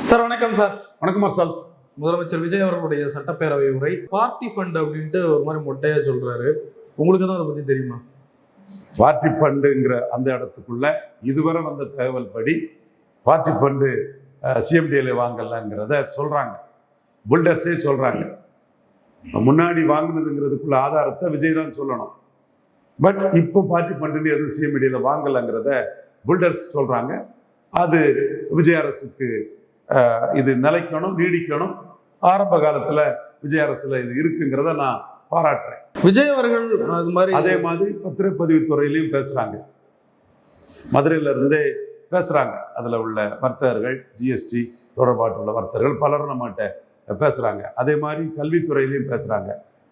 Sir வணக்கம் sir. வணக்கம் மார்சால். முதலமைச்சர் விஜய் அவர்களுடைய சட்டப்பேரவை உரை பார்ட்டி ஃபண்ட் அப்படின்ட்டு ஒரு மாதிரி மொட்டையா சொல்றாரு. உங்களுக்கு தான் அதை பத்தி தெரியுமா? பார்ட்டி ஃபண்டுங்கிற அந்த இடத்துக்குள்ள இதுவரை வந்த தகவல் படி பார்ட்டி ஃபண்டு சிஎம்டிஎல் வாங்கலங்கிறத சொல்றாங்க, பில்டர்ஸே சொல்றாங்க. முன்னாடி வாங்கினதுங்கிறதுக்குள்ள ஆதாரத்தை விஜய் தான் சொல்லணும். பட் இப்போ பார்ட்டி ஃபண்டுன்னு எதுவும் சிஎம்டிஎல் வாங்கலைங்கிறத பில்டர்ஸ் சொல்றாங்க. அது விஜய் அரசுக்கு இது நிலைக்கணும், நீடிக்கணும். ஆரம்ப காலத்துல விஜய் அரசுல இது இருக்குங்கிறத நான் பாராட்டுறேன். விஜய் அவர்கள் அது மாதிரி அதே மாதிரி பத்திரப்பதிவுத்துறையிலையும் பேசுறாங்க, மதுரையில இருந்தே பேசுறாங்க. அதுல உள்ள வர்த்தகர்கள், ஜிஎஸ்டி தொடர்பாட்டுள்ள வர்த்தகர்கள் பலரும் நம்மகிட்ட பேசுறாங்க. அதே மாதிரி கல்வித்துறையிலையும் பேசுறாங்க.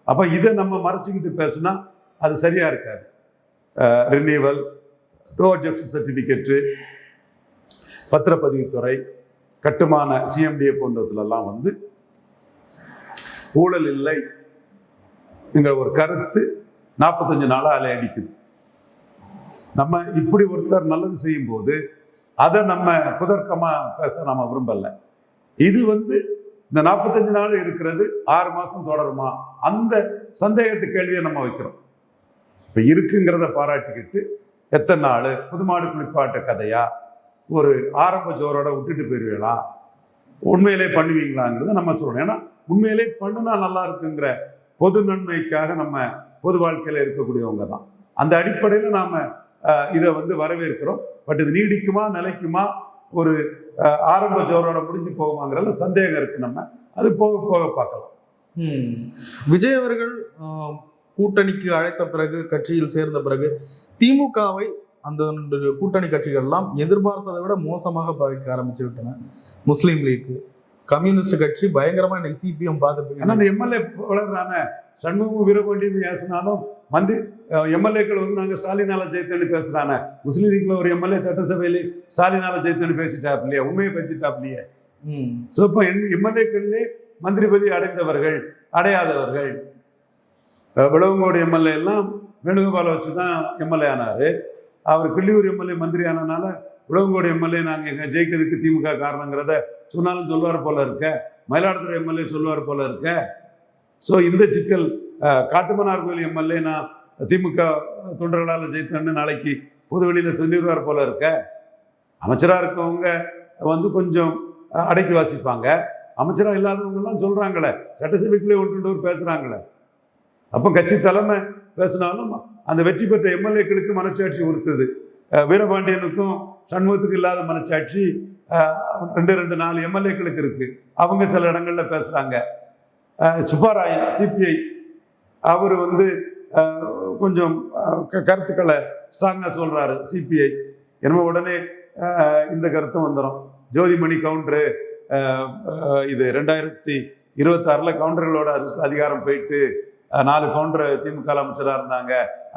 அப்ப இதை நம்ம மறைச்சிக்கிட்டு பேசுனா அது சரியா இருக்காது. ரினியூவல், டோ அப்ஜெக்ஷன் சர்டிபிகேட்டு, பத்திரப்பதிவுத்துறை, கட்டுமான சிஎம்டிஏ போன்றதுலாம் வந்து ஊழல் இல்லை என்கிற ஒரு கருத்து 45 நாளா அலை அடிக்குது. நம்ம இப்படி ஒருத்தர் நல்லது செய்யும் போது அதை நம்ம புதர்க்கமா பேச நம்ம விரும்பல. இது வந்து இந்த 45 நாள் இருக்கிறது 6 மாசம் தொடருமா, அந்த சந்தேகத்து கேள்வியை நம்ம வைக்கிறோம். இப்ப இருக்குங்கிறத பாராட்டிக்கிட்டு எத்தனை நாள் புதுமாடு குளிப்பாட்ட கதையா, ஒரு ஆரம்ப ஜோரோட விட்டுட்டு போயிருவீங்களா, உண்மையிலே பண்ணுவீங்களாங்கிறத நம்ம சொல்லணும். ஏன்னா உண்மையிலே பண்ணுனா நல்லா இருக்குங்கிற பொது நன்மைக்காக நம்ம பொது வாழ்க்கையில இருக்கக்கூடியவங்க தான். அந்த அடிப்படையில் நாம இதை வந்து வரவேற்கிறோம். பட் இது நீடிக்குமா, நிலைக்குமா, ஒரு ஆரம்ப ஜோரோட முடிஞ்சு போகுமாங்கிறதுல சந்தேகம் இருக்கு. நம்ம அது போக போக பார்க்கலாம். விஜய் அவர்கள் கூட்டணிக்கு அழைத்த பிறகு, கட்சியில் சேர்ந்த பிறகு திமுகவை அந்த கூட்டணி கட்சிகள் எல்லாம் எதிர்பார்த்ததை விட மோசமாக பாதிக்க ஆரம்பிச்சு விட்டன. முஸ்லீம் லீக், கம்யூனிஸ்ட் கட்சி பயங்கரமா இன்னைக்கு சிபிஎம் பார்த்துட்டு. அந்த எம்எல்ஏ வளர்றான சண்முகம் வீரபாண்டியன் பேசினாலும் வந்து எம்எல்ஏக்கள் வந்து நாங்கள் ஸ்டாலினால ஜெயித்தேன்னு பேசுறாங்க. முஸ்லீம் லீக்ல ஒரு எம்எல்ஏ சட்டசபையிலே ஸ்டாலினால ஜெயித்தேன்னு பேசிட்டாப்லையே, உண்மையை பேசிட்டாப்லையே. ஸோ இப்போ எம்எல்ஏக்கள்லே மந்திரி பதவி அடைந்தவர்கள், அடையாதவர்கள். விளவங்கோடு எம்எல்ஏ எல்லாம் வேணுகோபாலை வச்சு தான் எம்எல்ஏ ஆனாரு. அவர் கிள்ளியூர் எம்எல்ஏ மந்திரி ஆனதுனால விளவங்கோடு எம்எல்ஏ நாங்கள் எங்கள் ஜெயிக்கிறதுக்கு திமுக காரணங்கிறத சொன்னாலும் சொல்லுவார் போல இருக்க. மயிலாடுதுறை எம்எல்ஏ சொல்லுவார் போல இருக்க. ஸோ இந்த சிக்கல் காட்டுமன்னார் கோயில் எம்எல்ஏ நான் திமுக தொண்டர்களால் ஜெயித்தேன்னு நாளைக்கு பொதுவெளியில் சொல்லிடுவார் போல இருக்க. அமைச்சராக இருக்கவங்க வந்து கொஞ்சம் அடக்கி வாசிப்பாங்க. அமைச்சராக இல்லாதவங்கலாம் சொல்கிறாங்களே, சட்டசபைக்குள்ளே ஒன்று பேசுகிறாங்களே. அப்போ கட்சி தலைமை பேசினாலும் அந்த வெற்றி பெற்ற எம்எல்ஏக்களுக்கு மனச்சாட்சி உறுத்துது. வீரபாண்டியனுக்கும் சண்முகத்துக்கு இல்லாத மனச்சாட்சி 2-4 எம்எல்ஏக்களுக்கு இருக்கு. அவங்க சில இடங்கள்ல பேசுறாங்க. சுப்பாராயன் சிபிஐ அவர் வந்து கொஞ்சம் கருத்துக்களை ஸ்ட்ராங்கா சொல்றாரு. சிபிஐ என்னமோ உடனே இந்த கருத்தும் வந்துடும். ஜோதிமணி கவுண்டரு இது 2026 கவுண்டர்களோட அதிகாரம் போயிட்டு 4 கவுண்டர் திமுக அமைச்சராக இருந்தாங்க.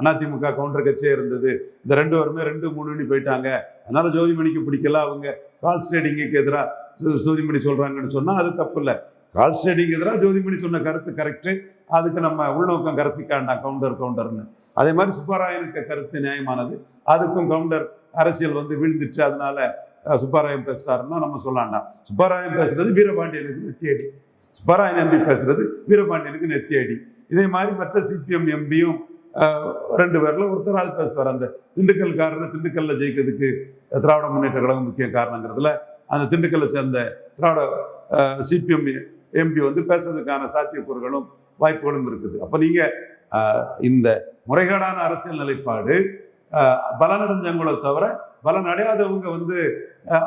அதிமுக கவுண்டர் கட்சியே இருந்தது. இந்த 2 பேருமே 2-3 போயிட்டாங்க. அதனால ஜோதிமணிக்கு பிடிக்கல. அவங்க கால் ஸ்டேடிங்குக்கு எதிராக ஜோதிமணி சொல்றாங்கன்னு சொன்னா அது தப்பு இல்லை. கால் ஸ்டேடிங் எதிராக ஜோதிமணி சொன்ன கருத்து கரெக்டு. அதுக்கு நம்ம உள்நோக்கம் கற்பிக்காண்டாம் கவுண்டர்னு. அதே மாதிரி சுப்பாராயனுக்கு கருத்து நியாயமானது. அதுக்கும் கவுண்டர் அரசியல் வந்து வீழ்ந்துச்சு, அதனால சுப்பாராயன் பேசுறாருன்னா நம்ம சொல்லாண்டாம். சுப்பாராயன் பேசுறது வீரபாண்டியனுக்கு நெத்தியடி, சுப்பாராயன் எம்பி பேசுறது வீரபாண்டியனுக்கு நெத்தியடி. இதே மாதிரி மற்ற சிபிஎம் எம்பியும் 2 பேர்ல ஒருத்தராது பேசுவார். அந்த திண்டுக்கல்காரர் திண்டுக்கல்ல ஜெயிக்கிறதுக்கு திராவிட முன்னேற்ற கழகம் முக்கிய காரணங்கிறதுல அந்த திண்டுக்கல்லை சேர்ந்த திராவிட சிபிஎம் எம்பி வந்து பேசுறதுக்கான சாத்தியக்கூறுகளும் வாய்ப்புகளும் இருக்குது. அப்போ நீங்க இந்த முறைகேடான அரசியல் நிலைப்பாடு பலனடைஞ்சவங்களை தவிர பலன் அடையாதவங்க வந்து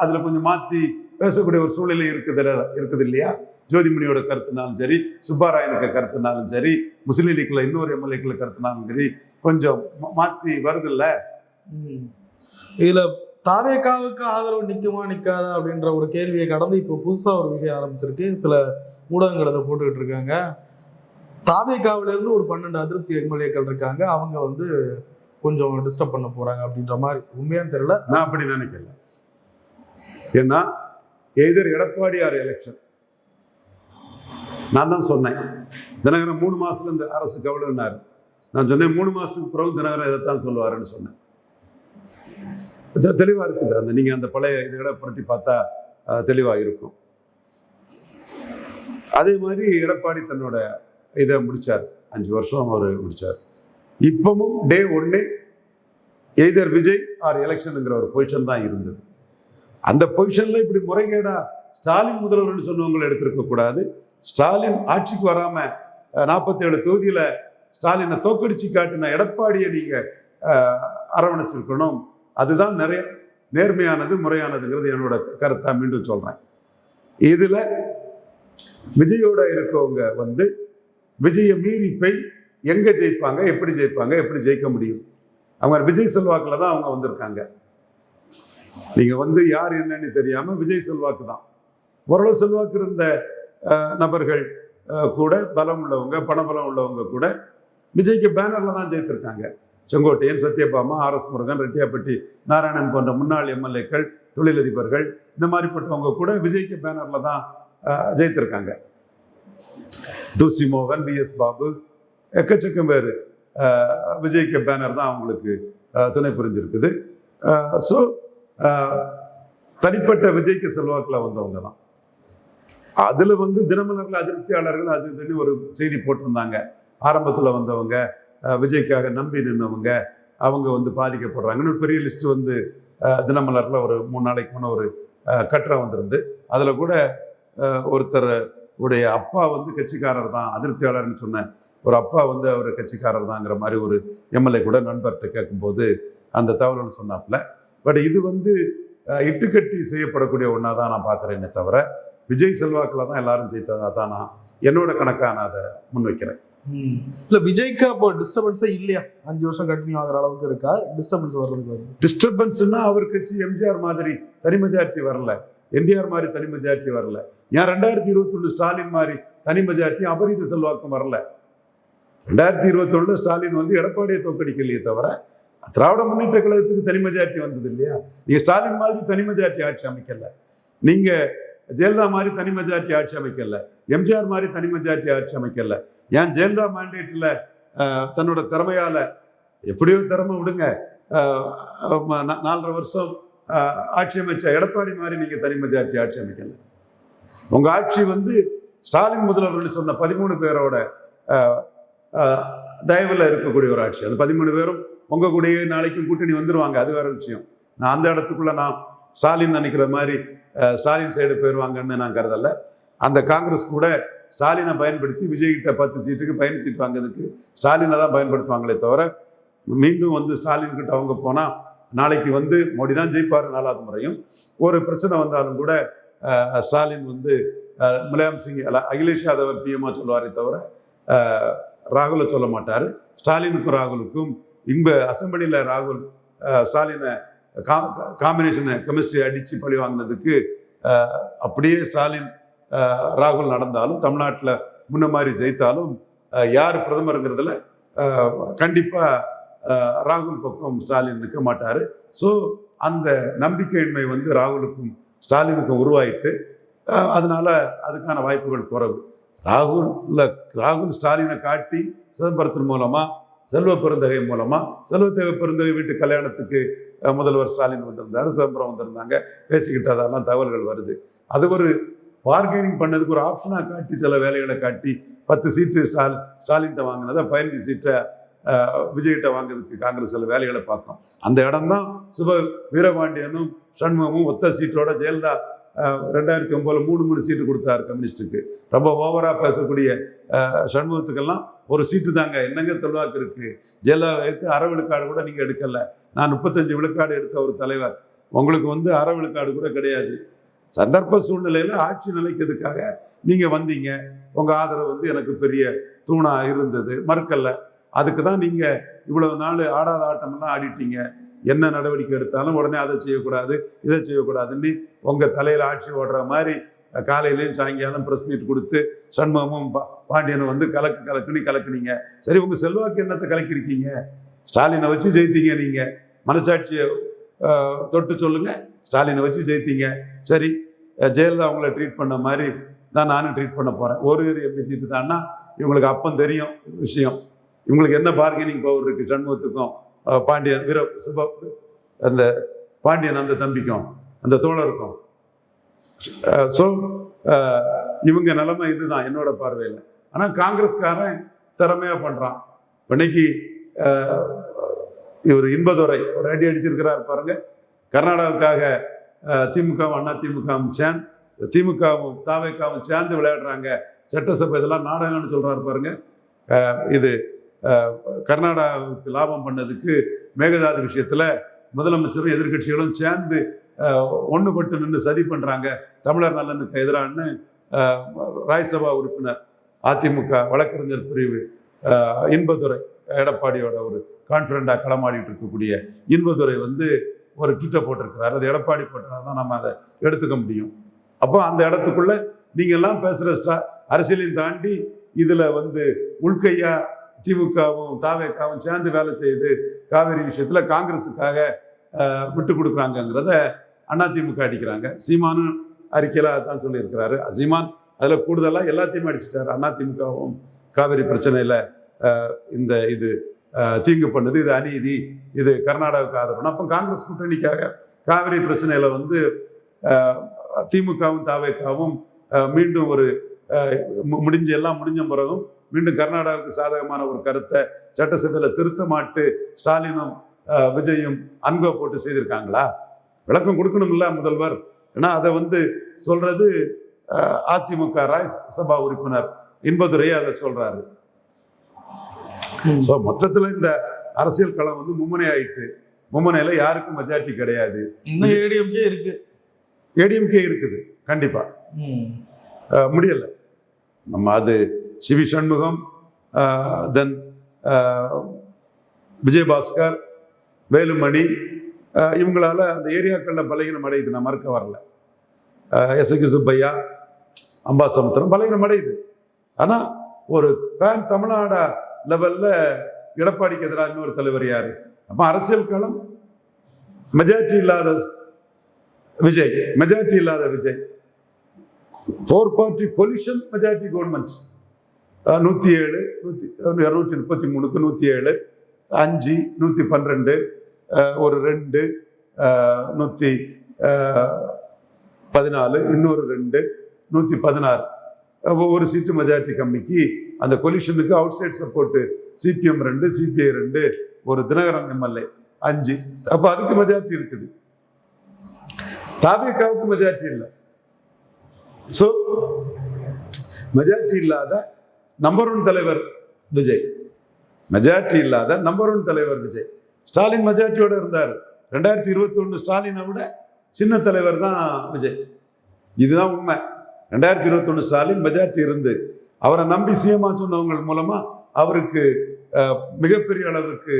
அதுல கொஞ்சம் மாற்றி பேசக்கூடிய ஒரு சூழ்நிலை இருக்குது இல்லையா? ஜோதிமணியோட கருத்துனாலும் சரி, சுப்பாராயனுக்கு கருத்துனாலும் சரி, முஸ்லீம் லீக்ல இன்னொரு எம்எல்ஏக்கள் கருத்துனாலும் சரி, கொஞ்சம் மாற்றி வருது இல்ல. இதுல தாவேகாவுக்கு ஆதரவு நிற்குமா நிற்காதா அப்படின்ற ஒரு கேள்வியை கடந்து இப்போ புதுசா ஒரு விஷயம் ஆரம்பிச்சிருக்கு. சில ஊடகங்கள் அதை போட்டுக்கிட்டு இருக்காங்க. தாவேகாவில இருந்து ஒரு 12 அதிருப்தி எம்எல்ஏக்கள் இருக்காங்க, அவங்க வந்து கொஞ்சம் டிஸ்டர்ப் பண்ண போறாங்க அப்படின்ற மாதிரி. உண்மையான்னு தெரியல, நான் அப்படி நினைக்கல. ஏன்னா எதிர் எடப்பாடியார் எலெக்ஷன் நான் தான் சொன்னேன். தினகரன் 3 மாசத்துல இந்த அரசு கவலைன்னாரு. நான் சொன்னேன் 3 மாசத்துக்கு பிறகு தினகரன் இதைத்தான் சொல்லுவாருன்னு சொன்னேன். தெளிவாக இருக்குது. அந்த நீங்கள் அந்த பழைய இதை புரட்டி பார்த்தா தெளிவாக இருக்கும். அதே மாதிரி எடப்பாடி தன்னோட இதை முடிச்சார், 5 வருஷம் அவர் முடிச்சார். இப்பவும் டே 1 எய்தர் விஜய் ஆர் எலெக்ஷனுங்கிற ஒரு பொசிஷன் தான் இருந்தது. அந்த பொசிஷன்ல இப்படி முறைகேடா ஸ்டாலின் முதல்வர்னு சொன்னவங்களை எடுத்திருக்க கூடாது. ஸ்டாலின் ஆட்சிக்கு வராம 47 தொகுதியில ஸ்டாலினை தோக்கடிச்சு காட்டின எடப்பாடியை நீங்க அரவணைச்சிருக்கணும். அதுதான் நிறைய நேர்மையானது, முறையானதுங்கிறது என்னோட கருத்தா மீண்டும் சொல்றேன். இதுல விஜயோட இருக்கவங்க விஜயை மீறி போய் எங்க ஜெயிப்பாங்க, எப்படி ஜெயிப்பாங்க, எப்படி ஜெயிக்க முடியும்? அவங்க விஜய் செல்வாக்குல தான் அவங்க வந்திருக்காங்க. நீங்க யார் என்னன்னு தெரியாம விஜய் செல்வாக்கு தான். ஓரளவு செல்வாக்கு இருந்த நபர்கள் கூட, பலம் உள்ளவங்க, பணபலம் உள்ளவங்க கூட விஜய்க்கு பேனர்ல தான் ஜெயித்திருக்காங்க. செங்கோட்டையன், சத்யபாமா, RS முருகன், ரெட்டியாப்பட்டி நாராயணன் போன்ற முன்னாள் எம்எல்ஏக்கள், தொழிலதிபர்கள், இந்த மாதிரிப்பட்டவங்க கூட விஜய்க்கு பேனர்ல தான் ஜெயித்திருக்காங்க. தூசி மோகன், VS பாபு, எக்கச்சக்கம் பேர் விஜய்க்கு பேனர் தான் அவங்களுக்கு துணை புரிஞ்சிருக்குது. ஸோ தனிப்பட்ட விஜய்க்கு செல்வாக்கில் வந்தவங்க தான். அதில் தினமலரில் அதிருப்தியாளர்கள் அது இதுன்னு ஒரு செய்தி போட்டிருந்தாங்க. ஆரம்பத்தில் வந்தவங்க, விஜய்க்காக நம்பி நின்றவங்க, அவங்க பாதிக்கப்படுறாங்கன்னு பெரிய லிஸ்ட் தினமலரில் ஒரு 3 நாளைக்கு முன்னே ஒரு கட்டுரை வந்திருந்து. அதில் கூட ஒருத்தர் உடைய அப்பா கட்சிக்காரர் தான், அதிருப்தியாளர்னு சொன்ன ஒரு அப்பா அவர் கட்சிக்காரர் தாங்கிற மாதிரி ஒரு எம்எல்ஏ கூட நண்பர்கிட்ட கேட்கும்போது அந்த தகவல்னு சொன்னாப்புல. பட் இது இட்டுக்கட்டி செய்யப்படக்கூடிய ஒன்றா தான் நான் பார்க்குறேன்னே தவிர விஜய் செல்வாக்கில் தான் எல்லாரும் ஜெயித்ததா தான் நான் என்னோட கணக்காக நான் அதை முன்வைக்கிறேன். இல்லை, விஜய்க்கு அப்போ டிஸ்டர்பன்ஸே இல்லையா? 5 வருஷம் கண்டினியூ ஆகிற அளவுக்கு இருக்கா டிஸ்டர்பன்ஸ் வர்றதுக்கு? டிஸ்டர்பன்ஸ்னா அவர் கட்சி எம்ஜிஆர் மாதிரி தனி மெஜாரிட்டி வரல, என்டிஆர் மாதிரி தனி மெஜாரிட்டி வரல, ஏன் 2021 ஸ்டாலின் மாதிரி தனி மெஜாரிட்டி அபரித செல்வாக்கும் வரல. 2021 ஸ்டாலின் எடப்பாடியை தோக்கடிக்கலையே தவிர திராவிட முன்னேற்ற கழகத்துக்கு தனி மெஜாரிட்டி வந்தது இல்லையா? நீங்க ஸ்டாலின் மாதிரி தனி மெஜாரிட்டி ஆட்சி அமைக்கல, நீங்க ஜெயலலிதா மாதிரி தனி மெஜாரிட்டி ஆட்சி அமைக்கல, எம்ஜிஆர் மாதிரி தனி மெஜாரிட்டி ஆட்சி அமைக்கல. ஏன் ஜெயலலிதா மேண்டேட்ல தன்னோட திறமையால, எப்படியோ திறமை விடுங்க, 4.5 வருஷம் ஆட்சி அமைச்ச எடப்பாடி மாதிரி நீங்க தனி மெஜாரிட்டி ஆட்சி அமைக்கல. உங்க ஆட்சி ஸ்டாலின் முதல்வர்கள் சொன்ன 13 பேரோட தயவுல இருக்கக்கூடிய ஒரு ஆட்சி. அது 13 பேரும் உங்க கூடயே நாளைக்கும் கூட்டணி வந்துருவாங்க, அது வேற விஷயம். நான் அந்த இடத்துக்குள்ள நான் ஸ்டாலின் நினைக்கிற மாதிரி ஸ்டாலின் சைடு போயிடுவாங்கன்னு நான் கருதல. அந்த காங்கிரஸ் கூட ஸ்டாலினை பயன்படுத்தி விஜய்கிட்ட 10 சீட்டுக்கு 15 சீட் வாங்கிறதுக்கு ஸ்டாலினை தான் பயன்படுத்துவாங்களே தவிர மீண்டும் ஸ்டாலின் கிட்ட அவங்க போனா நாளைக்கு மோடி தான் ஜெயிப்பார் 4வது முறையும். ஒரு பிரச்சனை வந்தாலும் கூட ஸ்டாலின் முலாயம் சிங், அகிலேஷ் யாதவ் பிஎம்ஆ சொல்லுவாரே தவிர ராகுலை சொல்ல மாட்டார். ஸ்டாலினுக்கும் ராகுலுக்கும் அசம்பிளியில் ராகுல் ஸ்டாலினை காம்பினேஷனை கெமிஸ்ட்ரி அடித்து பழி வாங்கினதுக்கு அப்படியே ஸ்டாலின் ராகுல் நடந்தாலும், தமிழ்நாட்டில் முன்ன மாதிரி ஜெயித்தாலும், யார் பிரதமருங்கிறதுல கண்டிப்பாக ராகுல் பக்கம் ஸ்டாலின் நிற்க மாட்டார். ஸோ அந்த நம்பிக்கையின்மை ராகுலுக்கும் ஸ்டாலினுக்கும் உருவாயிட்டு, அதனால அதுக்கான வாய்ப்புகள் குறைவு. ராகுல் ஸ்டாலினை காட்டி சிதம்பரத்தின் மூலமா, செல்வ பெருந்தகை மூலமா, செல்வ பெருந்தகை வீட்டு கல்யாணத்துக்கு முதல்வர் ஸ்டாலின் வந்திருந்தாரு, சிதம்பரம் வந்திருந்தாங்க, பேசிக்கிட்டதெல்லாம் தகவல்கள் வருது. அது ஒரு பார்கெனிங் பண்ணதுக்கு ஒரு ஆப்ஷனாக காட்டி, சில வேலைகளை காட்டி 10 சீட்டு ஸ்டாலின்கிட்ட வாங்கினதை 15 சீட்டை விஜய்கிட்ட வாங்குறதுக்கு காங்கிரஸ் சில வேலைகளை பார்க்கும். அந்த இடம் தான் வீரபாண்டியனும் சண்முகமும் ஒத்த சீட்டோட ஜெயலலிதா 2009 3 சீட்டு கொடுத்தாரு கம்யூனிஸ்டுக்கு. ரொம்ப ஓவராக பேசக்கூடிய சண்முகத்துக்கெல்லாம் ஒரு சீட்டு தாங்க, என்னங்க செல்வாக்கு இருக்கு? ஜெயலலிதாவுக்கு 1/2 விழுக்காடு கூட நீங்கள் எடுக்கல. நான் 35 விழுக்காடு எடுத்த ஒரு தலைவர், உங்களுக்கு 1/2 விழுக்காடு கூட கிடையாது. சந்தர்ப்ப சூழ்நிலையில ஆட்சி நிலைக்கிறதுக்காக நீங்க வந்தீங்க, உங்க ஆதரவு எனக்கு பெரிய தூணா இருந்தது, மறுக்கல்ல. அதுக்கு தான் நீங்க இவ்வளவு நாள் ஆடாத ஆட்டமெல்லாம் ஆடிட்டீங்க. என்ன நடவடிக்கை எடுத்தாலும் உடனே அதை செய்யக்கூடாது, இதை செய்யக்கூடாதுன்னு உங்க தலையில ஆட்சி ஓடுற மாதிரி காலையிலையும் சாயங்காலம் ப்ரெஸ் மீட் கொடுத்து சண்முகமும் பாண்டியனும் கலக்குனீங்க. சரி, உங்க செல்வாக்கு என்னத்தை கலக்கிருக்கீங்க? ஸ்டாலினை வச்சு ஜெயித்தீங்க. நீங்க மனசாட்சியை தொட்டு சொல்லுங்க, ஸ்டாலினை வச்சு ஜெயித்தீங்க. சரி, ஜெயலலிதா அவங்கள ட்ரீட் பண்ண மாதிரி தான் நானும் ட்ரீட் பண்ண போறேன். ஒரு எம்பி சீட்டு தான்னா இவங்களுக்கு அப்பம் தெரியும் விஷயம். இவங்களுக்கு என்ன பார்கெனிங் பவர் இருக்கு சண்முகத்துக்கும் பாண்டியன் அந்த பாண்டியன் அந்த தம்பிக்கும் அந்த தோழருக்கும். ஸோ இவங்க நிலைமை இதுதான் என்னோட பார்வையில். ஆனால் காங்கிரஸ்காரன் திறமையாக பண்ணுறான். இன்னைக்கு இவர் இன்பதுரை ஒரு அடி அடிச்சிருக்கிறார் பாருங்க. கர்நாடகாவுக்காக திமுகவும் அண்ணா திமுகவும் சேர்ந்து, திமுகவும் தாவேக்காவும் சேர்ந்து விளையாடுறாங்க சட்டசபை, இதெல்லாம் நாடகம்னு சொல்றாரு பாருங்க. இது கர்நாடகாவுக்கு லாபம் பண்ணதுக்கு மேகதாது விஷயத்துல முதலமைச்சரும் எதிர்கட்சிகளும் சேர்ந்து ஒன்றுபட்டு நின்று சதி பண்றாங்க தமிழர் நலனுக்கு எதிரான ராஜ்யசபா உறுப்பினர் அதிமுக வழக்கறிஞர் பிரிவு இன்பதுரை, எடப்பாடியோட ஒரு கான்ஃபிடண்டாக களமாடிட்டு இருக்கக்கூடிய இன்பதுரை ஒரு ட்விட்டை போட்டிருக்கிறார். அது எடப்பாடி போட்டால் தான் நம்ம அதை எடுத்துக்க முடியும். அப்போ அந்த இடத்துக்குள்ள நீங்க எல்லாம் பேசுற அரசியலையும் தாண்டி இதுல உள்கையா திமுகவும் தாவேக்காவும் சேர்ந்து வேலை செய்து காவிரி விஷயத்துல காங்கிரஸுக்காக விட்டு கொடுக்குறாங்கிறத அதிமுக அடிக்கிறாங்க. சீமானும் அறிக்கையில தான் சொல்லியிருக்கிறாரு. சீமான் அதுல கூடுதலா எல்லாத்தையும் அடிச்சுட்டாரு. அதிமுகவும் காவிரி பிரச்சனையில இது தீங்கு பண்ணுது, இது அநீதி, இது கர்நாடகாவுக்கு ஆதரவு. அப்போ காங்கிரஸ் கூட்டணிக்காக காவிரி பிரச்சனையில திமுகவும் தாவேக்காவும் மீண்டும் ஒரு எல்லாம் முடிஞ்ச பிறகும் மீண்டும் கர்நாடகாவுக்கு சாதகமான ஒரு கருத்தை சட்டசபையில் திருத்த மாட்டு ஸ்டாலினும் விஜயும் அன்கோ போட்டு செய்திருக்காங்களா? விளக்கம் கொடுக்கணும்ல முதல்வர். ஏன்னா அதை சொல்றது அதிமுக ராஜ்யசபா உறுப்பினர் இன்பதுரையே அதை சொல்றாரு. ஸோ மொத்தத்தில் இந்த அரசியல் களம் மும்முனை ஆயிட்டு, மும்முனையில யாருக்கும் மெஜாரிட்டி கிடையாது. ஏடிஎம்கே இருக்குது கண்டிப்பா. முடியல. நம்ம அது சிவி சண்முகம், தென் விஜயபாஸ்கர், வேலுமணி, இவங்களால அந்த ஏரியாக்களில் பலகீனம் அடையுது. நான் மறுக்க வரல. எஸ்கி சுப்பையா, அம்பாசமுத்திரம் பலகீனம் அடையுது. ஆனால் ஒரு பேன் தமிழ்நாடு லெவல்ல எடப்பாடிக்கு எதிராக இன்னொரு தலைவர் யாரு? அப்போ அரசியல் களம் மெஜாரிட்டி இல்லாத விஜய், மெஜாரிட்டி இல்லாத Vijay, 4 party collision majority government 107, 233க்கு 107, 5, 112, ஒரு 2, 114, இன்னொரு 2, 116, ஒரு சீட்டு மெஜாரிட்டி கம்மிக்கு அந்த கொலிஷனுக்கு outside support CPM 2, CPI 2, ஒரு தினகரன் எம்எல்ஏ 5. அப்போ அதுக்கு மெஜாரிட்டி இருக்குது. தாவேக்காவுக்கு மெஜாரிட்டி இல்லை. ஸோ மெஜாரிட்டி இல்லாத நம்பர் 1 தலைவர் விஜய், மெஜாரிட்டி இல்லாத நம்பர் 1 தலைவர் விஜய். ஸ்டாலின் மெஜாரிட்டியோட இருந்தார். 2021 ஸ்டாலினை விட சின்ன தலைவர் தான் விஜய். இதுதான் உண்மை. 2021 ஸ்டாலின் மெஜாரிட்டி இருந்து அவரை நம்பி சிஎம்மா சொன்னவங்க மூலமா அவருக்கு மிகப்பெரிய அளவுக்கு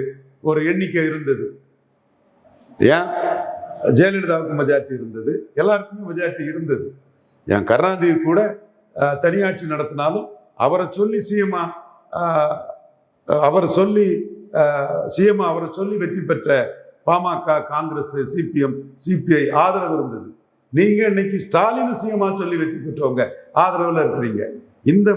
ஒரு எண்ணிக்கை இருந்தது. ஏன் ஜெயலலிதாவுக்கு மெஜாரிட்டி இருந்தது, எல்லாருக்குமே மெஜாரிட்டி இருந்தது. என் கருணாநிதி கூட தனியாட்சி நடத்தினாலும் அவரை சொல்லி சிஎம்மா அவரை சொல்லி வெற்றி பெற்ற பாமக, காங்கிரஸ், சிபிஎம், சிபிஐ ஆதரவு இருந்தது. நீங்க இன்னைக்கு ஸ்டாலின் சிஎம்மா சொல்லி வெற்றி பெற்றவங்க ஆதரவுல இருக்கிறீங்க. இந்த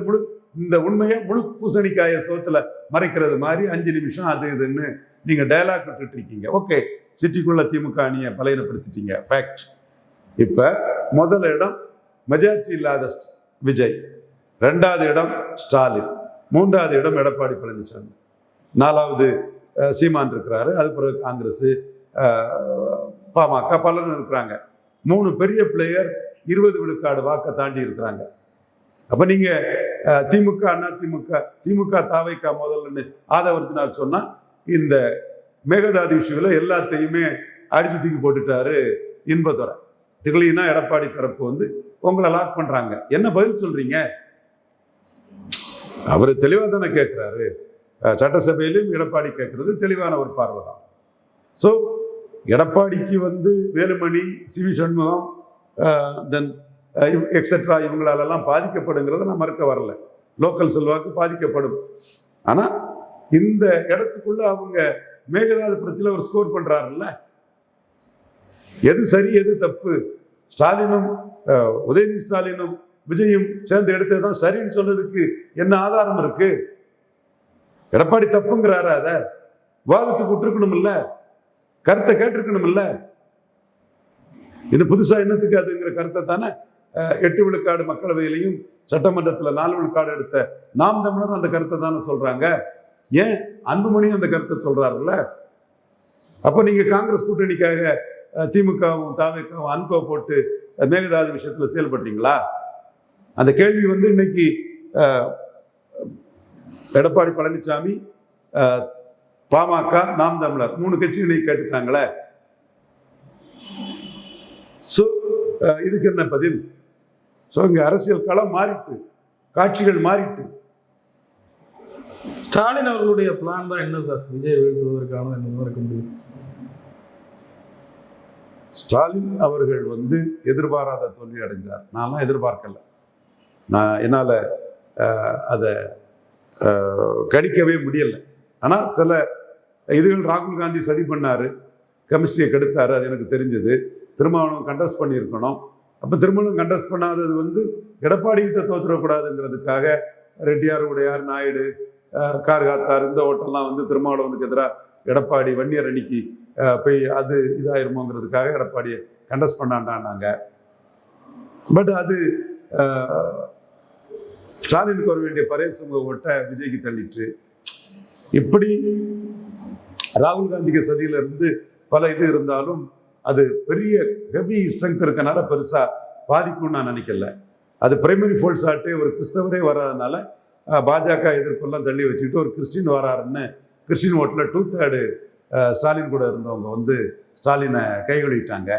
உண்மையை முழு பூசணிக்காய சோத்துல மறைக்கிறது மாதிரி 5 நிமிஷம் அது இதுன்னு நீங்க டயலாக் விட்டுட்டு இருக்கீங்க. ஓகே, சிட்டிக்குள்ள திமுக அணியை பலகீனப்படுத்திட்டீங்க, ஃபேக்ட். இப்ப முதல் இடம் மெஜாரிட்டி இல்லாத விஜய், 2வது இடம் ஸ்டாலின், 3வது இடம் எடப்பாடி பழனிசாமி, 4வது சீமான் இருக்கிறாரு. அது பிறகு காங்கிரஸ், பாமக பலரும் இருக்கிறாங்க. 3 பெரிய பிளேயர் 20 விழுக்காடு வாக்க தாண்டி இருக்கிறாங்க. அப்ப நீங்க திமுக, அண்ணா திமுக தாவைக்கா முதல்ல ஆதவர்ஜினார் சொன்னா இந்த மேகதாது இஷ்யூல எல்லாத்தையுமே அடிச்சு தூக்கி போட்டுட்டாரு இன்பதுரை. திகழினா எடப்பாடி தரப்பு உங்களை லாக் பண்றாங்க. என்ன பதில் சொல்றீங்க? அவரு தெளிவா தானே கேட்கிறாரு. சட்டசபையிலும் எடப்பாடி கேட்கறது தெளிவான ஒரு பார்வை தான். ஸோ எடப்பாடிக்கு வேலுமணி, சிவி சண்முகம், தென் எக்ஸெட்ரா இவங்களாலெல்லாம் பாதிக்கப்படுங்கிறத நான் மறுக்க வரல. லோக்கல் செல்வாக்கு பாதிக்கப்படும். ஆனா இந்த இடத்துக்குள்ள அவங்க மேகதாது பிரச்சனை ஒரு ஸ்கோர் பண்றாருல்ல, எது சரி எது தப்பு? ஸ்டாலினும் உதயநிதி ஸ்டாலினும் விஜயும் சேர்ந்து எடுத்ததுதான் சரின்னு சொல்றதுக்கு என்ன ஆதாரம் இருக்கு? எடப்பாடி தப்புங்கிறாரு, அத வாதத்துக்கு விட்டுருக்கணும் இல்ல, கருத்தை கேட்டிருக்கணும் இல்ல. இன்னும் புதுசா என்னத்துக்கு அதுங்கிற கருத்தை தானே 8 விழுக்காடு மக்களவையிலையும் சட்டமன்றத்தில் 4 விழுக்காடு எடுத்த நாம் தமிழர் அந்த கருத்தை தானே சொல்றாங்க. ஏன் அன்புமணி அந்த கருத்தை சொல்றாருல்ல? அப்போ நீங்க காங்கிரஸ் கூட்டணிக்காக திமுகவும் தாவேகவும் அன்பை போட்டு மேகதாது விஷயத்துல செயல்பட்டீங்களா? அந்த கேள்வி வந்து இன்னைக்கு எடப்பாடி பழனிசாமி, பாமக, நாம் தமிழர் 3 கட்சிகளை கேட்டுட்டாங்களே. ஸோ இதுக்கு என்ன பதில்? ஸோ இங்க அரசியல் களம் மாறிட்டு, காட்சிகள் மாறிட்டு. ஸ்டாலின் அவர்களுடைய பிளான் தான் என்ன சார்? விஜய் வீழ்த்துவதற்கான என்ன இருக்க முடியும்? ஸ்டாலின் அவர்கள் வந்து எதிர்பாராத தோல்வி அடைஞ்சார். நான்லாம் எதிர்பார்க்கல. என்னால் அதை கணிக்கவே முடியலை. ஆனால் சில இதுகள் ராகுல் காந்தி சதி பண்ணார், கெமிஸ்ட்ரியை கெடுத்தாரு, அது எனக்கு தெரிஞ்சது. திருமாவளவன் கண்டஸ்ட் பண்ணியிருக்கணும். அப்போ திருமணம் கண்டஸ்ட் பண்ணாதது வந்து எடப்பாடி கிட்ட தோற்றுறக்கூடாதுங்கிறதுக்காக ரெட்டியார், உடையார், நாயுடு, கார்காத்தார் இந்த ஓட்டெல்லாம் வந்து திருமாவளவனுக்கு எதிராக எடப்பாடி வன்னியர் அணிக்கு போய் அது இதாயிருமோங்கிறதுக்காக எடப்பாடியை கண்டஸ்ட் பண்ணாண்டானாங்க. பட் அது ஸ்டாலினுக்கு வர வேண்டிய பரேசம ஓட்டை விஜய்க்கு தள்ளிட்டு, இப்படி ராகுல் காந்திக்கு சதியிலிருந்து பல இது இருந்தாலும் அது பெரிய ஹெவி ஸ்ட்ரென்த் இருக்கனால பெருசா பாதிக்கும்னு நான் நினைக்கல. அது பிரைமரி ஃபோல்ஸ் ஆட்டு ஒரு கிறிஸ்தவரே வராதனால பாஜக எதிர்ப்பெல்லாம் தள்ளி வச்சுக்கிட்டு ஒரு கிறிஸ்டின் வராருன்னு கிறிஸ்டின் ஓட்டில் 2/3 ஸ்டாலின் கூட இருந்தவங்க வந்து ஸ்டாலினை கைகொழிட்டாங்க.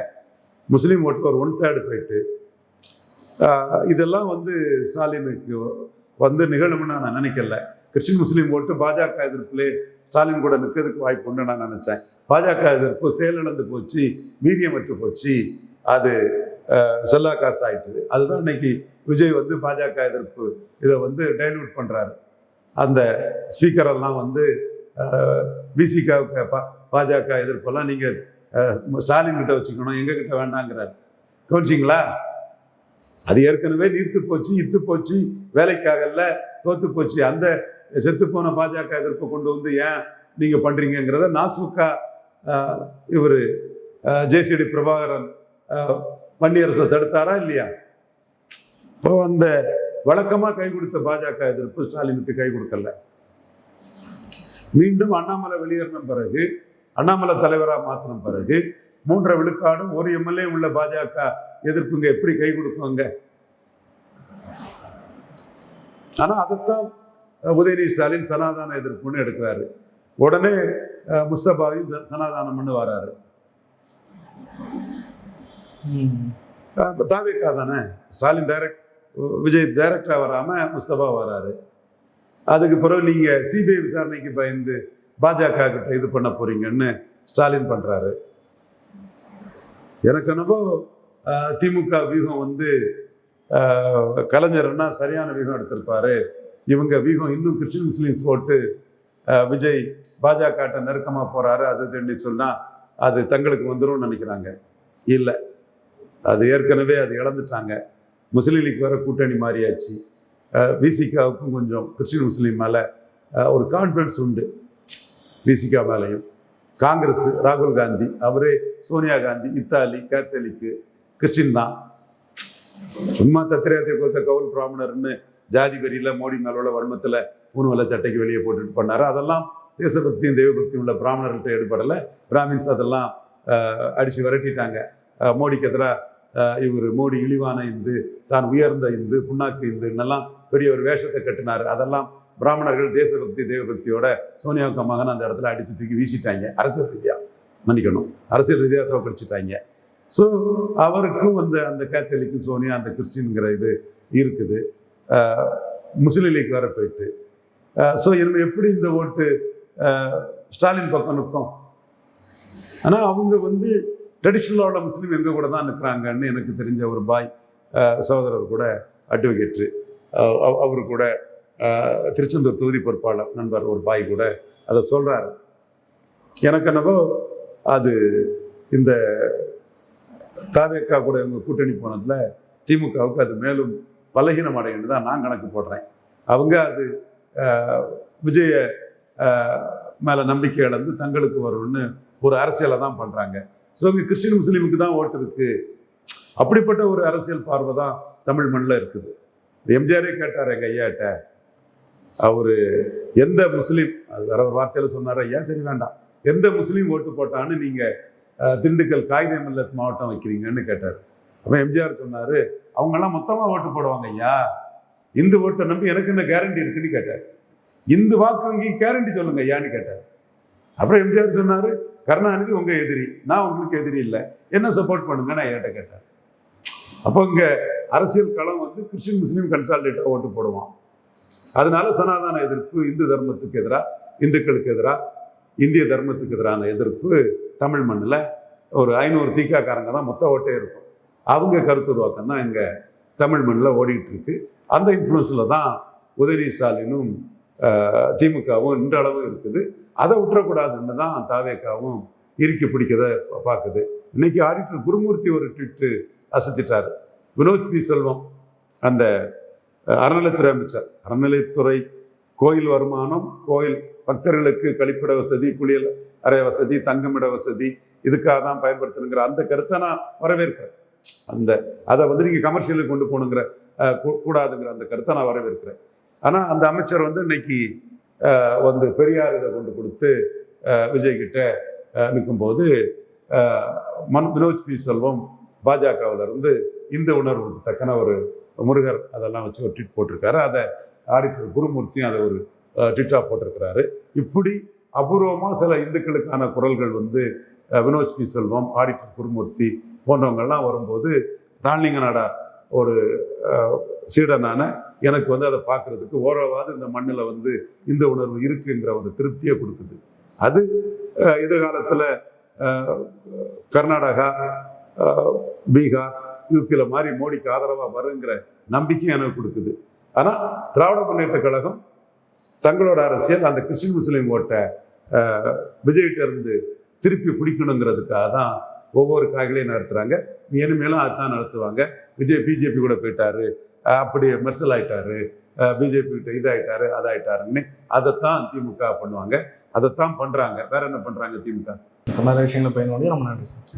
முஸ்லீம் ஓட்டில் ஒரு 1/3 போயிட்டு, இதெல்லாம் வந்து ஸ்டாலினுக்கு வந்து நிகழும்னு நான் நினைக்கல. கிறிஸ்டின் முஸ்லீம் ஓட்டு பாஜக எதிர்ப்புலே ஸ்டாலின் கூட நிற்கிறதுக்கு வாய்ப்பு உண்டு நான் நினைச்சேன். பாஜக எதிர்ப்பு செயலிழந்து போச்சு, வீரியமற்று போச்சு, அது செல்லா காசு ஆயிட்டுது. அதுதான் இன்னைக்கு விஜய் வந்து பாஜக எதிர்ப்பு இதை வந்து டைல்யூட் பண்றாரு. அந்த ஸ்பீக்கரெல்லாம் வந்து விசிகாவுக்கு பாஜக எதிர்ப்பெல்லாம் நீங்க ஸ்டாலின் கிட்ட வச்சுக்கணும், எங்க கிட்ட வேண்டாங்கிறார். கவனிச்சிங்களா? அது ஏற்கனவே நீர்த்து போச்சு, இத்து போச்சு, வேலைக்காகல, தோத்து போச்சு. அந்த செத்து போன பாஜக எதிர்ப்பை கொண்டு வந்து ஏன் நீங்க பண்றீங்கிறத நாசுக்கா இவர் ஜேசிடி பிரபாகரன் வன்னியரசை தடுத்தாரா இல்லையா? இப்போ அந்த வழக்கமா கை கொடுத்த பாஜக எதிர்ப்பு ஸ்டாலினுக்கு கை கொடுக்கல. மீண்டும் அண்ணாமலை வெளியேறின பிறகு, அண்ணாமலை தலைவராக மாற்றின பிறகு 3 விழுக்காடும் 1 எம்எல்ஏ உள்ள பாஜக எதிர்ப்புங்க எப்படி கை கொடுக்குவாங்க? ஆனா அதைத்தான் உதயநிதி ஸ்டாலின் சனாதன எதிர்ப்புன்னு எடுக்கிறாரு. உடனே முஸ்தபாவையும் சனாதானம் பண்ணு வராரு. தாவேக்கா தானே, ஸ்டாலின் டைரக்ட், விஜய் டைரக்டா வராம முஸ்தபா வராரு. அதுக்கு பிறகு நீங்க சிபிஐ விசாரணைக்கு பயந்து பாஜக கிட்ட இது பண்ண போறீங்கன்னு ஸ்டாலின் பண்றாரு. எனக்கு என்னவோ திமுக வியூகம் வந்து கலைஞர்னா சரியான வியூகம் எடுத்திருப்பாரு. இவங்க வியூகம் இன்னும் கிறிஸ்டின் முஸ்லீம்ஸ் போட்டு விஜய் பாஜக நெருக்கமா போறாரு அது தெரிஞ்சு சொன்னா அது தங்களுக்கு வந்துடும் நினைக்கிறாங்க. இல்லை, அது ஏற்கனவே அது இழந்துட்டாங்க. முஸ்லீம் லீக் வேற கூட்டணி மாறியாச்சு. விசிகாவுக்கும் கொஞ்சம் கிறிஸ்டின் முஸ்லீம் மேலே ஒரு கான்ஃபிடன்ஸ் உண்டு. விசிகா மேலேயும் காங்கிரஸ், ராகுல் காந்தி, அவரே சோனியா காந்தி இத்தாலி கேத்தலிக்கு கிறிஸ்டின் தான். சும்மா தத்திரத்தை கோத்த கவுல் பிராமணர்னு ஜாதி வெறியில மோடி மேலோட வன்மத்தில் பூணுவலை சட்டைக்கு வெளியே போட்டுட்டு பண்ணாரு. அதெல்லாம் தேசபக்தியும் தெய்வபக்தியும் உள்ள பிராமணர்கள்ட்ட ஈடுபடலை. பிராமின்ஸ் அதெல்லாம் அடித்து விரட்டிட்டாங்க. மோடிக்கு எதிராக இவர் மோடி இழிவான இந்து, தான் உயர்ந்த இந்து, புண்ணாக்கு இந்துன்னெல்லாம் பெரிய ஒரு வேஷத்தை கட்டினார். அதெல்லாம் பிராமணர்கள் தேசபக்தி தெய்வபக்தியோட சோனியாவுக்கு மகன் அந்த இடத்துல அடித்து தூக்கி வீசிட்டாங்க. அரசியல் ரீதியாக மன்னிக்கணும், அரசியல் ரீதியாக தோக்கடிச்சிட்டாங்க. ஸோ அவருக்கும் அந்த கேத்தலிக்கு சோனியா அந்த கிறிஸ்டின்ங்கிற இது இருக்குது. முஸ்லீம் லீக் வேற போயிட்டு. ஸோ இனிமே எப்படி இந்த ஓட்டு ஸ்டாலின் பக்கம் நிற்கும்? ஆனால் அவங்க வந்து ட்ரெடிஷ்னலோட முஸ்லீம் எங்க கூட தான் நிற்கிறாங்கன்னு எனக்கு தெரிஞ்ச ஒரு பாய் சகோதரர் கூட அட்வொகேட்டு, அவரு கூட திருச்செந்தூர் தொகுதி பொறுப்பாளர் நண்பர் ஒரு பாய் கூட அதை சொல்றாரு. எனக்கு என்னவோ அது இந்த தாவேக்கா கூட இவங்க கூட்டணி போனதுல திமுகவுக்கு அது மேலும் பலகீனம் அடையன்னு தான் நான் கணக்கு போடுறேன். அவங்க அது விஜய மேல நம்பிக்கை இழந்து தங்களுக்கு வரும்னு ஒரு அரசியலை தான் பண்றாங்க. ஸோ இங்கே கிறிஸ்டின் முஸ்லீமுக்கு தான் ஓட்டு இருக்கு. அப்படிப்பட்ட ஒரு அரசியல் பார்வை தான் தமிழ் மண்ணில் இருக்குது. எம்ஜிஆரே கேட்டார் எங்கள் ஐயாட்ட, அவரு எந்த முஸ்லீம், அது வேற ஒரு வார்த்தையில சொன்னார், ஐயா சரி வேண்டாம், எந்த முஸ்லீம் ஓட்டு போட்டான்னு நீங்க திண்டுக்கல் காயிதே மில்லத் மாவட்டம் வைக்கிறீங்கன்னு கேட்டார். அப்ப எம்ஜிஆர் சொன்னாரு, அவங்கெல்லாம் மொத்தமா ஓட்டு போடுவாங்க ஐயா, இந்து ஓட்டை நம்பி எனக்கு என்ன கேரண்டி இருக்குன்னு கேட்டார். இந்து வாக்கு வங்கி கேரண்டி சொல்லுங்க ஐயான்னு கேட்டார். அப்புறம் எம்ஜிஆர் சொன்னாரு, கருணாநிதி உங்க எதிரி, நான் உங்களுக்கு எதிரி இல்லை, என்ன சப்போர்ட் பண்ணுங்கன்னு ஐயாட்ட கேட்டார். அப்போ இங்க அரசியல் களம் வந்து கிறிஸ்டின் முஸ்லீம் கன்சால்டேட்டா ஓட்டு போடுவான். அதனால சனாதன எதிர்ப்பு, இந்து தர்மத்துக்கு எதிராக, இந்துக்களுக்கு எதிராக, இந்திய தர்மத்துக்கு எதிரான எதிர்ப்பு தமிழ் மண்ணில் ஒரு 500 தீக்காக்காரங்க தான் மொத்த ஓட்டே இருக்கும். அவங்க கருத்துருவாக்கம் தான் இங்கே தமிழ் மண்ணில் ஓடிட்டு இருக்கு. அந்த இன்ஃப்ளூன்ஸில் தான் உதயநிதி ஸ்டாலினும் திமுகவும் இன்றளவும் இருக்குது. அதை விட்டுறக்கூடாதுன்னு தான் தாவேக்காவும் இறுக்கி பிடிக்கத பார்க்குது. இன்னைக்கு ஆடிட்டர் குருமூர்த்தி ஒரு ட்விட்டு அசத்திட்டார். வினோத் பி செல்வம், அந்த அறநிலைத்துறை அமைச்சர், அறநிலைத்துறை கோயில் வருமானம், கோயில் பக்தர்களுக்கு கழிப்பிட வசதி, குளியல் அறை வசதி, தங்குமிட வசதி, இதுக்காக தான் பயன்படுத்தணுங்கிற அந்த கருத்தை நான் வரவேற்கிறேன். அதை வந்து நீங்கள் கமர்ஷியலுக்கு கொண்டு போகணுங்கிற கூடாதுங்கிற அந்த கருத்தை நான் வரவேற்கிறேன். ஆனால் அந்த அமைச்சர் வந்து இன்னைக்கு வந்து பெரியார் இதை கொண்டு கொடுத்து விஜய் கிட்ட நிற்கும்போது வினோத் பி செல்வம் பாஜகவிலிருந்து இந்து உணர்வுக்கு தக்கன ஒரு முருகர் அதெல்லாம் வச்சு ஒரு ட்வீட் போட்டிருக்காரு. அதை ஆடிட்டர் குருமூர்த்தியும் அதை ஒரு ட்வீட்டாக போட்டிருக்கிறாரு. இப்படி அபூர்வமாக சில இந்துக்களுக்கான குரல்கள் வந்து வினோத் பி செல்வம், ஆடிட்டர் குருமூர்த்தி போன்றவங்கள்லாம் வரும்போது தாழ்லிங்க நாடா ஒரு சீடனான எனக்கு வந்து அதை பார்க்கறதுக்கு ஓரளவாவது இந்த மண்ணில் வந்து இந்த உணர்வு இருக்குங்கிற ஒரு திருப்தியை கொடுக்குது. அது எதிர்காலத்தில் கர்நாடகா, பீகார், யூபியில் மாதிரி மோடிக்கு ஆதரவாக வருங்கிற நம்பிக்கையும் எனக்கு கொடுக்குது. ஆனால் திராவிட முன்னேற்ற கழகம் தங்களோட அரசியல் அந்த கிறிஸ்டின் முஸ்லீம் ஓட்டை விஜய்கிட்ட இருந்து திருப்பி பிடிக்கணுங்கிறதுக்காக தான் ஒவ்வொரு காய்களையும் நடத்துகிறாங்க. இனிமேலும் அதுதான் நடத்துவாங்க. விஜய் பிஜேபி கூட போயிட்டாரு, அப்படி மெர்சல் ஆயிட்டாரு, பிஜேபி கிட்ட இதாயிட்டாரு அதாயிட்டாருன்னு அதைத்தான் திமுக பண்ணுவாங்க. அதைத்தான் பண்ணுறாங்க. வேற என்ன பண்ணுறாங்க திமுக? சொன்ன விஷயங்களை பயன்படுத்தி ரொம்ப நன்றி சார்.